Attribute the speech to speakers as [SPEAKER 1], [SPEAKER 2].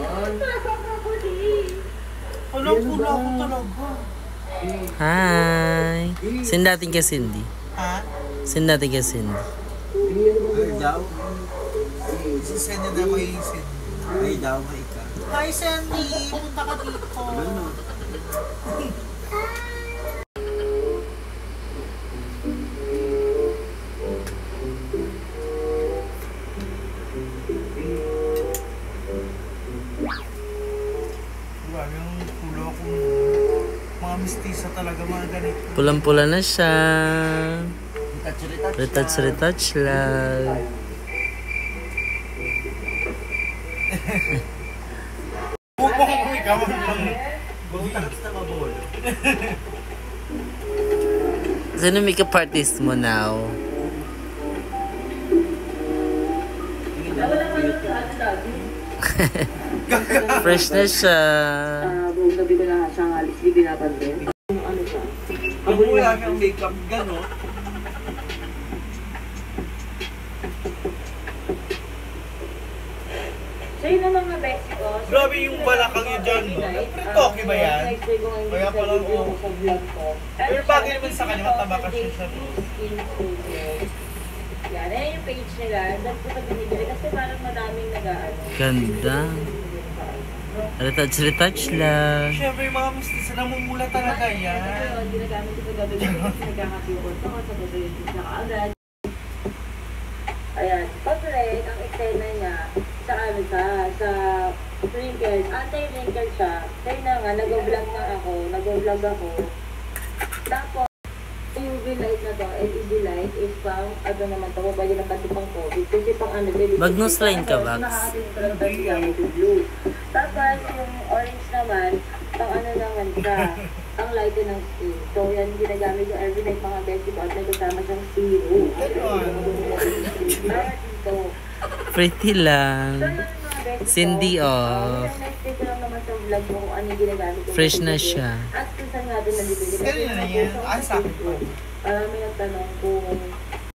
[SPEAKER 1] Alam ko na ako talaga.
[SPEAKER 2] Hi! Send natin kay Cindy.
[SPEAKER 1] Ha?
[SPEAKER 2] Send natin kay Cindy.
[SPEAKER 3] Ay daw.
[SPEAKER 1] Sisend niya na kay Cindy.
[SPEAKER 3] Ay daw, may ka.
[SPEAKER 1] Hi Cindy! Punta ka dito.
[SPEAKER 3] Ano?
[SPEAKER 1] Grabe yung kulo ko. Mga mistisa talaga, mga ganito.
[SPEAKER 2] Pulang-pula na siya.
[SPEAKER 3] Retouch.
[SPEAKER 2] Retouch lang.
[SPEAKER 1] Ikaw ang
[SPEAKER 3] Butas na mabolo.
[SPEAKER 2] Sino makeup artist mo now? Fresh na siya.
[SPEAKER 4] Buong gabi ko na siyang alis, di pinapansin. Ano siya?
[SPEAKER 3] Kung wala kang makeup, gano'n.
[SPEAKER 4] So yun ang mga best ko.
[SPEAKER 1] Grabe yung balakang yun dyan, no? Okay ba yan? Kaya pala ko. Pero bagay naman sa kanya, mataba kasi siya.
[SPEAKER 4] Yan, ayan yung page nila. Dahil ko ito binibili kasi parang madaming nag-aano.
[SPEAKER 2] Ganda. Retouch lang.
[SPEAKER 1] Siyempre yung mga mistisa, namumula talaga yan.
[SPEAKER 4] Ito yun, ginagamit ko sa gabi kasi nagkakapiyokon ako sa gabi yung pizza kaagad. Ayan, pag-red, ang eksena niya, sa ano siya, sa wrinkles, anti-wrinkles siya. Kaya na nga, nag-vlog na ako, nag-vlog ako. Tapos, yung UV light na to, LED light, is pang, ano naman to, pwede na pati pang COVID. Kasi pang ano,
[SPEAKER 2] Magnus line ka, Bax?
[SPEAKER 4] Blue. Tapos, yung orange naman, pang ano naman siya, ang lighten ng skin. So, yan ginagamit yung every night mga bestie ko at may kasama siyang zero. Para dito.
[SPEAKER 2] Pretty lang.
[SPEAKER 4] So, yun mga bestie
[SPEAKER 2] Cindy,
[SPEAKER 4] ko.
[SPEAKER 2] oh.
[SPEAKER 4] Next day ko lang naman sa vlog mo kung ano yung ginagamit ko.
[SPEAKER 2] Fresh na siya.
[SPEAKER 4] At kung saan nga din nabibili.
[SPEAKER 1] Ganun na yan. Ay, sa akin po.
[SPEAKER 4] May nagtanong kung